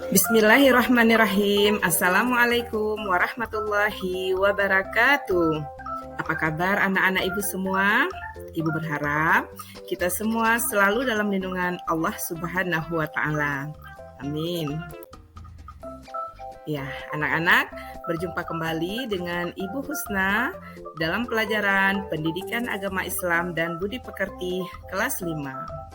Bismillahirrahmanirrahim. Assalamualaikum warahmatullahi wabarakatuh. Apa kabar anak-anak ibu semua? Ibu berharap kita semua selalu dalam lindungan Allah Subhanahu wa Ta'ala. Amin. Ya, anak-anak, berjumpa kembali dengan Ibu Husna dalam pelajaran Pendidikan Agama Islam dan Budi Pekerti kelas 5.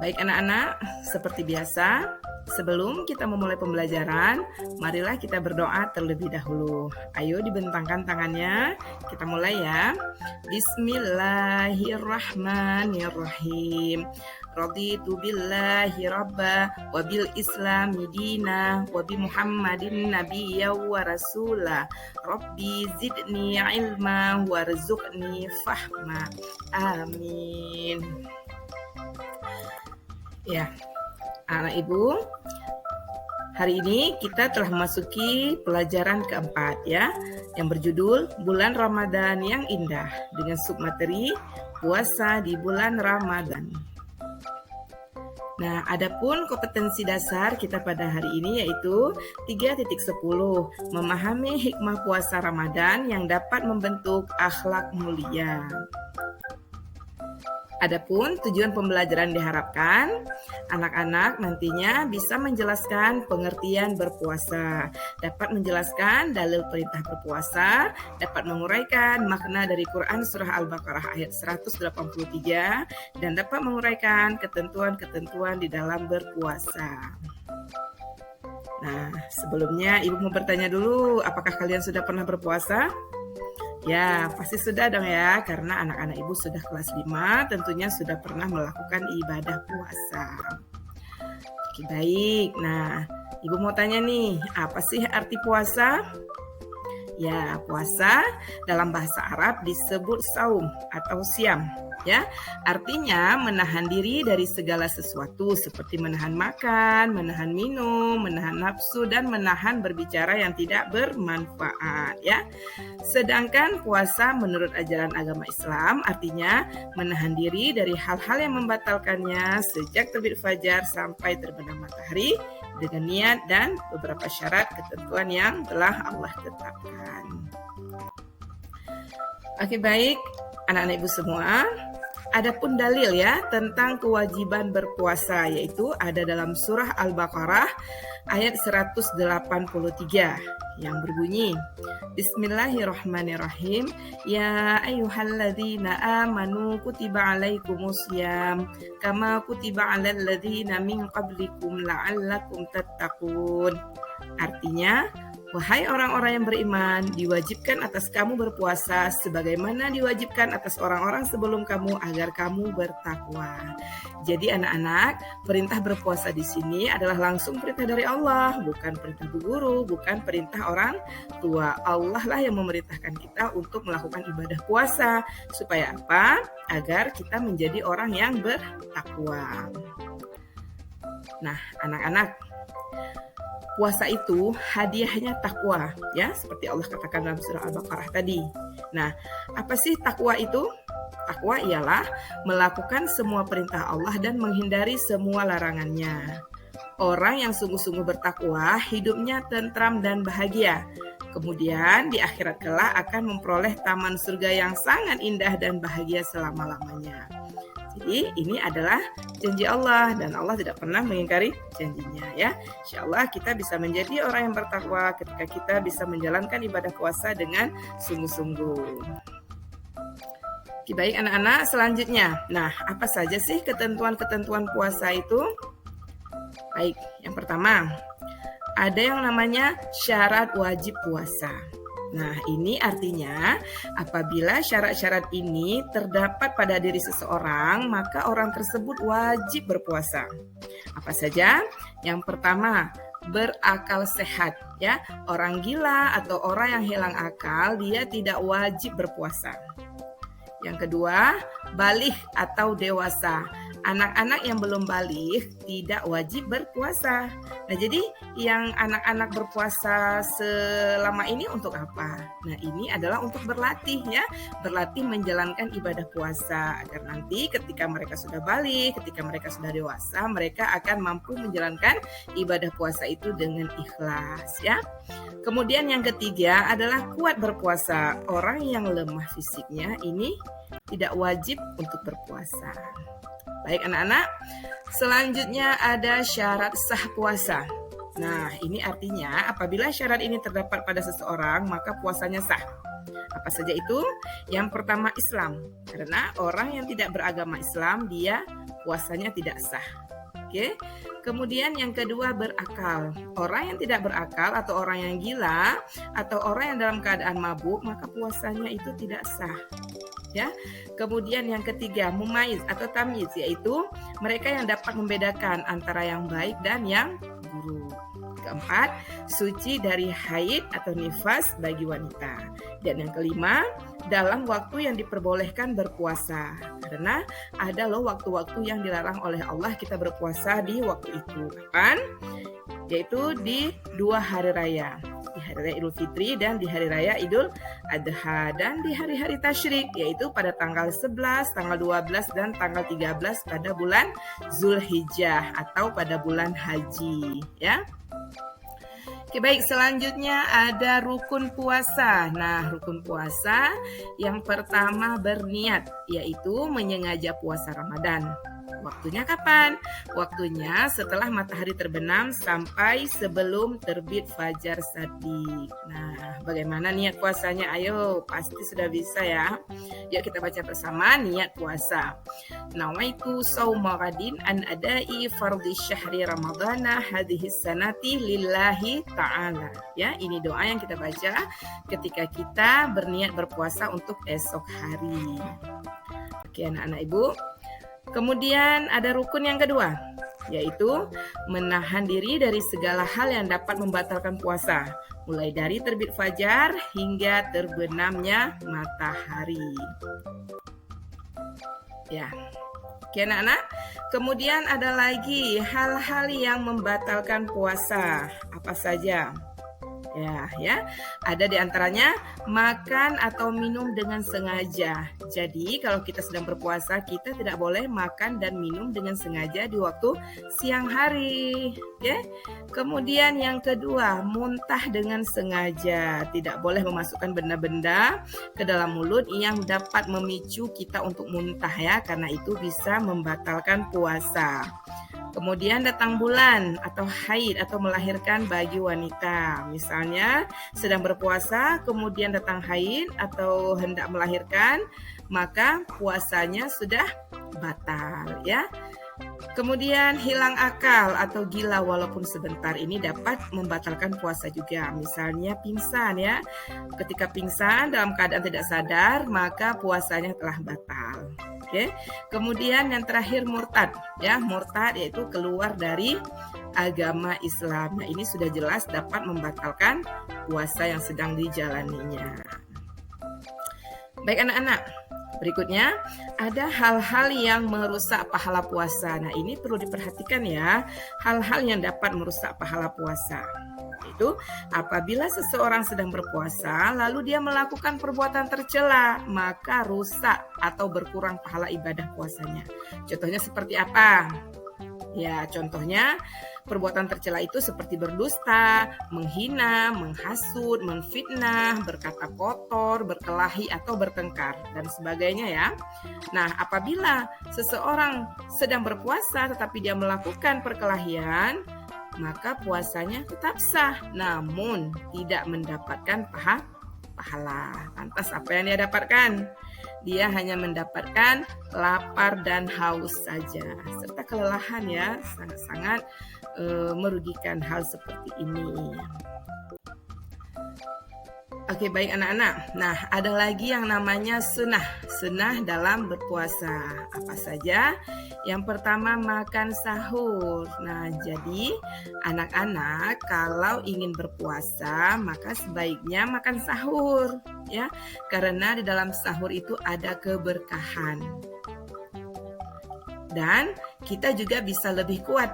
Baik anak-anak, seperti biasa, sebelum kita memulai pembelajaran, marilah kita berdoa terlebih dahulu. Ayo dibentangkan tangannya, kita mulai ya. Bismillahirrahmanirrahim. Raditu billahi rabba wa bil islami dina wa bi muhammadin nabiyya wa rasula. Rabbi zidni ilma warzuqni fahma. Amin. Ya, anak ibu, hari ini kita telah memasuki pelajaran keempat ya, yang berjudul Bulan Ramadan yang Indah dengan submateri puasa di bulan Ramadan. Nah, adapun kompetensi dasar kita pada hari ini yaitu 3.10, memahami hikmah puasa Ramadan yang dapat membentuk akhlak mulia. Adapun tujuan pembelajaran diharapkan anak-anak nantinya bisa menjelaskan pengertian berpuasa, dapat menjelaskan dalil perintah berpuasa, dapat menguraikan makna dari Quran Surah Al-Baqarah ayat 183, dan dapat menguraikan ketentuan-ketentuan di dalam berpuasa. Nah, sebelumnya Ibu mau bertanya dulu, apakah kalian sudah pernah berpuasa? Ya, pasti sudah dong ya, karena anak-anak ibu sudah kelas 5, tentunya sudah pernah melakukan ibadah puasa. Oke, baik. Nah, ibu mau tanya nih, apa sih arti puasa? Ya, puasa dalam bahasa Arab disebut saum atau siam. Ya, artinya menahan diri dari segala sesuatu seperti menahan makan, menahan minum, menahan nafsu, dan menahan berbicara yang tidak bermanfaat. Ya, sedangkan puasa menurut ajaran agama Islam artinya menahan diri dari hal-hal yang membatalkannya sejak terbit fajar sampai terbenam matahari dengan niat dan beberapa syarat ketentuan yang telah Allah tetapkan. Oke, baik anak-anak ibu semua. Adapun dalil ya tentang kewajiban berpuasa yaitu ada dalam surah Al-Baqarah ayat 183 yang berbunyi Bismillahirrahmanirrahim. Ya ayyuhalladzina amanu kutiba alaikumusiyam kama kutiba alal ladzina min qablikum la'allakum tattaqun. Artinya, wahai orang-orang yang beriman, diwajibkan atas kamu berpuasa sebagaimana diwajibkan atas orang-orang sebelum kamu agar kamu bertakwa. Jadi anak-anak, perintah berpuasa di sini adalah langsung perintah dari Allah, bukan perintah bu guru, bukan perintah orang tua. Allah lah yang memerintahkan kita untuk melakukan ibadah puasa. Supaya apa? Agar kita menjadi orang yang bertakwa. Nah, anak-anak, puasa itu hadiahnya takwa, ya, seperti Allah katakan dalam surah Al-Baqarah tadi. Nah, apa sih takwa itu? Takwa ialah melakukan semua perintah Allah dan menghindari semua larangannya. Orang yang sungguh-sungguh bertakwa, hidupnya tentram dan bahagia. Kemudian di akhirat kelak akan memperoleh taman surga yang sangat indah dan bahagia selama-lamanya. Jadi ini adalah janji Allah dan Allah tidak pernah mengingkari janjinya ya. Insyaallah kita bisa menjadi orang yang bertakwa ketika kita bisa menjalankan ibadah puasa dengan sungguh-sungguh. Oke, baik anak-anak, selanjutnya. Nah, apa saja sih ketentuan-ketentuan puasa itu? Baik, yang pertama, ada yang namanya syarat wajib puasa. Nah, ini artinya apabila syarat-syarat ini terdapat pada diri seseorang, maka orang tersebut wajib berpuasa. Apa saja? Yang pertama, berakal sehat, ya. Orang gila atau orang yang hilang akal, dia tidak wajib berpuasa. Yang kedua, baligh atau dewasa. anak-anak yang belum balik tidak wajib berpuasa. Nah, jadi yang anak-anak berpuasa selama ini untuk apa? Nah, ini adalah untuk berlatih ya, berlatih menjalankan ibadah puasa agar nanti ketika mereka sudah balik, ketika mereka sudah dewasa, mereka akan mampu menjalankan ibadah puasa itu dengan ikhlas ya. Kemudian yang ketiga adalah kuat berpuasa. Orang yang lemah fisiknya ini tidak wajib untuk berpuasa. Baik anak-anak, selanjutnya ada syarat sah puasa. Nah, ini artinya apabila syarat ini terdapat pada seseorang, maka puasanya sah. Apa saja itu? Yang pertama Islam. Karena orang yang tidak beragama Islam, dia puasanya tidak sah. Oke. Kemudian yang kedua berakal. Orang yang tidak berakal atau orang yang gila atau orang yang dalam keadaan mabuk, maka puasanya itu tidak sah. Ya. Kemudian yang ketiga mumaiz atau tamyiz, yaitu mereka yang dapat membedakan antara yang baik dan yang buruk. Keempat, suci dari haid atau nifas bagi wanita. Dan yang kelima, dalam waktu yang diperbolehkan berpuasa. Karena ada loh waktu-waktu yang dilarang oleh Allah kita berpuasa di waktu itu. Kapan? Yaitu di 2 hari raya. Di hari raya Idul Fitri dan di hari raya Idul Adha. Dan di hari-hari tasyrik, yaitu pada tanggal 11, tanggal 12, dan tanggal 13 pada bulan Zulhijjah atau pada bulan haji. Ya. Oke, baik, selanjutnya ada rukun puasa. Nah, rukun puasa yang pertama berniat, yaitu menyengaja puasa Ramadan. Waktunya kapan? Waktunya setelah matahari terbenam sampai sebelum terbit fajar shadiq. Nah, bagaimana niat puasanya? Ayo, pasti sudah bisa ya. Yuk kita baca bersama niat puasa. Nawaitu shauma ghadin an adai fardhi syahri ramadhana hadhihi sanati lillahi ta'ala. Ya, ini doa yang kita baca ketika kita berniat berpuasa untuk esok hari. Oke, anak-anak Ibu. Kemudian ada rukun yang kedua, yaitu menahan diri dari segala hal yang dapat membatalkan puasa, mulai dari terbit fajar hingga terbenamnya matahari. Ya, oke anak-anak. Kemudian ada lagi hal-hal yang membatalkan puasa, apa saja? Ya, ada di antaranya makan atau minum dengan sengaja. Jadi kalau kita sedang berpuasa, kita tidak boleh makan dan minum dengan sengaja di waktu siang hari. Ya. Kemudian yang kedua, muntah dengan sengaja. Tidak boleh memasukkan benda-benda ke dalam mulut yang dapat memicu kita untuk muntah ya, karena itu bisa membatalkan puasa. Kemudian datang bulan atau haid atau melahirkan bagi wanita. Misalnya sedang berpuasa, kemudian datang haid atau hendak melahirkan, maka puasanya sudah batal ya. Kemudian hilang akal atau gila walaupun sebentar, ini dapat membatalkan puasa juga. Misalnya pingsan ya. Ketika pingsan dalam keadaan tidak sadar, maka puasanya telah batal. Oke. Kemudian yang terakhir murtad ya. Murtad yaitu keluar dari agama Islam. Nah, ini sudah jelas dapat membatalkan puasa yang sedang dijalaninya. Baik anak-anak. Berikutnya, ada hal-hal yang merusak pahala puasa. Nah, ini perlu diperhatikan ya, hal-hal yang dapat merusak pahala puasa. Itu apabila seseorang sedang berpuasa, lalu dia melakukan perbuatan tercela, maka rusak atau berkurang pahala ibadah puasanya. Contohnya seperti apa? Ya, contohnya perbuatan tercela itu seperti berdusta, menghina, menghasut, menfitnah, berkata kotor, berkelahi atau bertengkar dan sebagainya ya. Nah, apabila seseorang sedang berpuasa tetapi dia melakukan perkelahian, maka puasanya tetap sah, namun tidak mendapatkan pahala. Lantas apa yang dia dapatkan? Dia hanya mendapatkan lapar dan haus saja, serta kelelahan ya, sangat-sangat merugikan hal seperti ini. Oke, baik anak-anak. Nah, ada lagi yang namanya sunnah dalam berpuasa. Apa saja? Yang pertama makan sahur. Nah, jadi anak-anak kalau ingin berpuasa maka sebaiknya makan sahur ya, karena di dalam sahur itu ada keberkahan. Dan kita juga bisa lebih kuat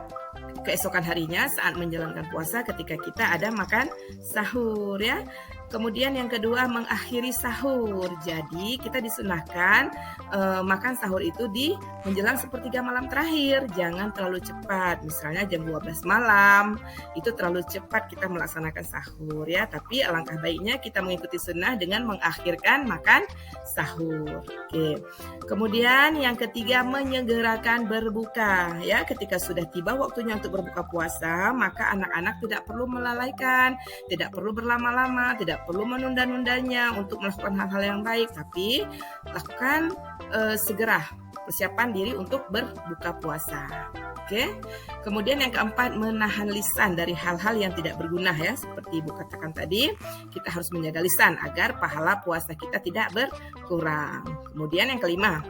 keesokan harinya saat menjalankan puasa ketika kita ada makan sahur ya. Kemudian yang kedua, mengakhiri sahur. Jadi kita disunahkan makan sahur itu di menjelang sepertiga malam terakhir. Jangan terlalu cepat. Misalnya jam 12 malam, itu terlalu cepat kita melaksanakan sahur ya. Tapi alangkah baiknya kita mengikuti sunnah dengan mengakhirkan makan sahur. Oke. Kemudian yang ketiga, menyegerakan berbuka ya. Ketika sudah tiba waktunya untuk berbuka puasa, maka anak-anak tidak perlu melalaikan, tidak perlu berlama-lama, tidak perlu menunda-nundanya untuk melakukan hal-hal yang baik, tapi lakukan segera persiapan diri untuk berbuka puasa. Oke. Kemudian yang keempat, menahan lisan dari hal-hal yang tidak berguna ya. Seperti Ibu katakan tadi, kita harus menjaga lisan agar pahala puasa kita tidak berkurang. Kemudian yang kelima,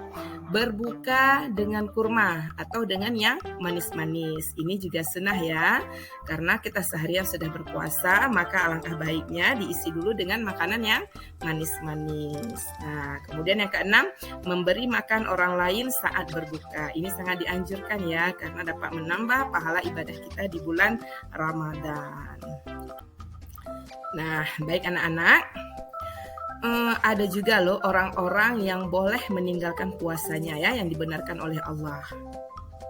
berbuka dengan kurma atau dengan yang manis-manis. Ini juga sunnah ya, karena kita seharian sudah berpuasa, maka alangkah baiknya diisi dulu dengan makanan yang manis-manis. Nah, kemudian yang keenam, memberi makan orang lain saat berbuka. Ini sangat dianjurkan ya, karena dapat menambah pahala ibadah kita di bulan Ramadan. Nah, baik anak-anak, ada juga loh orang-orang yang boleh meninggalkan puasanya ya, yang dibenarkan oleh Allah.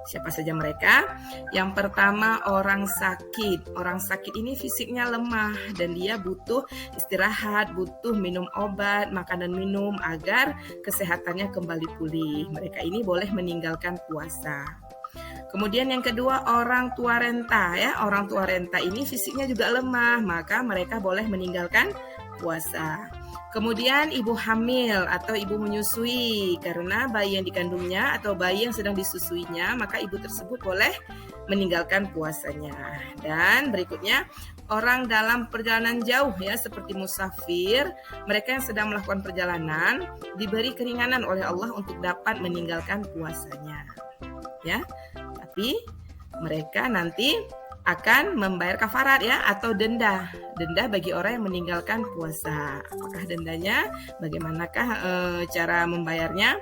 Siapa saja mereka? Yang pertama, orang sakit. Orang sakit ini fisiknya lemah dan dia butuh istirahat, butuh minum obat, makan dan minum agar kesehatannya kembali pulih. Mereka ini boleh meninggalkan puasa. Kemudian yang kedua, orang tua renta ya. Orang tua renta ini fisiknya juga lemah, maka mereka boleh meninggalkan puasa. Kemudian ibu hamil atau ibu menyusui, karena bayi yang dikandungnya atau bayi yang sedang disusuinya, maka ibu tersebut boleh meninggalkan puasanya. Dan berikutnya, orang dalam perjalanan jauh ya, seperti musafir, mereka yang sedang melakukan perjalanan diberi keringanan oleh Allah untuk dapat meninggalkan puasanya. Ya. Tapi mereka nanti akan membayar kafarat ya, atau denda bagi orang yang meninggalkan puasa. Apakah dendanya? Bagaimanakah cara membayarnya?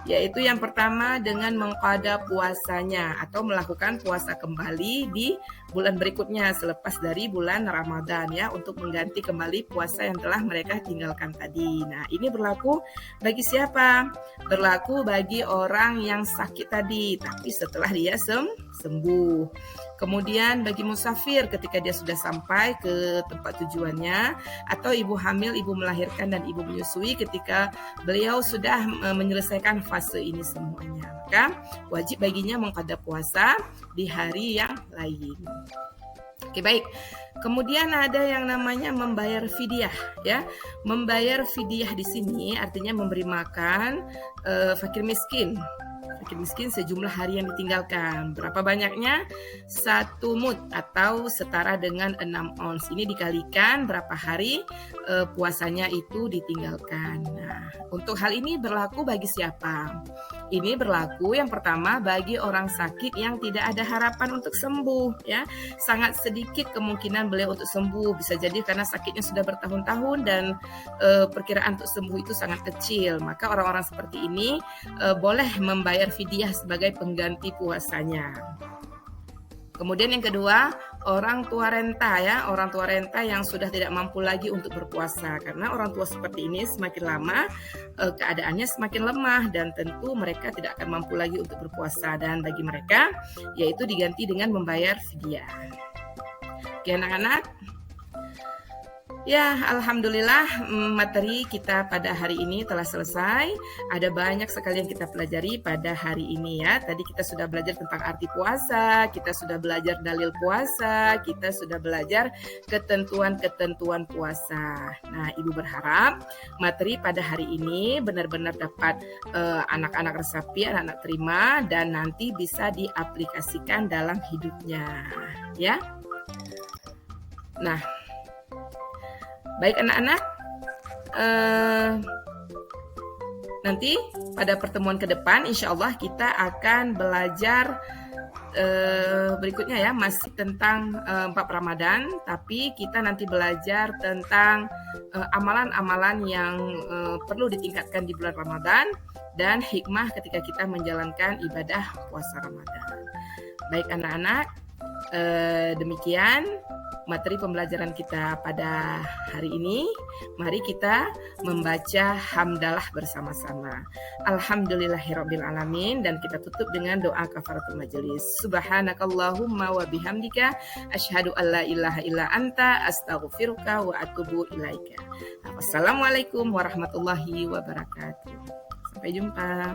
Yaitu yang pertama dengan mengqada puasanya atau melakukan puasa kembali di bulan berikutnya selepas dari bulan Ramadan ya, untuk mengganti kembali puasa yang telah mereka tinggalkan tadi. Nah, ini berlaku bagi siapa? Berlaku bagi orang yang sakit tadi, tapi setelah dia sembuh. Kemudian bagi musafir ketika dia sudah sampai ke tempat tujuannya, atau ibu hamil, ibu melahirkan dan ibu menyusui ketika beliau sudah menyelesaikan fase ini semuanya, maka wajib baginya mengqada puasa di hari yang lain. Oke, baik. Kemudian ada yang namanya membayar fidyah ya. Membayar fidyah di sini artinya memberi makan fakir miskin sejumlah hari yang ditinggalkan. Berapa banyaknya? 1 mud atau setara dengan 6 ons. Ini dikalikan berapa hari puasanya itu ditinggalkan. Nah, untuk hal ini berlaku bagi siapa? Ini berlaku yang pertama bagi orang sakit yang tidak ada harapan untuk sembuh ya. Sangat sedikit kemungkinan beliau untuk sembuh. Bisa jadi karena sakitnya sudah bertahun-tahun dan perkiraan untuk sembuh itu sangat kecil. Maka orang-orang seperti ini boleh membayar fidyah sebagai pengganti puasanya. Kemudian yang kedua, orang tua renta ya. Orang tua renta yang sudah tidak mampu lagi untuk berpuasa. Karena orang tua seperti ini semakin lama keadaannya semakin lemah dan tentu mereka tidak akan mampu lagi untuk berpuasa. Dan bagi mereka yaitu diganti dengan membayar fidyah. Oke anak-anak. Ya, alhamdulillah materi kita pada hari ini telah selesai. Ada banyak sekali yang kita pelajari pada hari ini ya. Tadi kita sudah belajar tentang arti puasa, kita sudah belajar dalil puasa, kita sudah belajar ketentuan-ketentuan puasa. Nah, Ibu berharap materi pada hari ini benar-benar dapat anak-anak resapi, anak-anak terima dan nanti bisa diaplikasikan dalam hidupnya, ya. Nah, baik anak-anak, nanti pada pertemuan ke depan insya Allah kita akan belajar berikutnya ya, masih tentang bab Ramadan, tapi kita nanti belajar tentang amalan-amalan yang perlu ditingkatkan di bulan Ramadan dan hikmah ketika kita menjalankan ibadah puasa Ramadan. Baik anak-anak, demikian materi pembelajaran kita pada hari ini. Mari kita membaca hamdalah bersama-sama. Alhamdulillahirabbil alamin, dan kita tutup dengan doa kafaratul majelis. Subhanakallahumma wa bihamdika asyhadu an la ilaha illa anta astaghfiruka wa atubu ilaika. Wassalamualaikum warahmatullahi wabarakatuh. Sampai jumpa.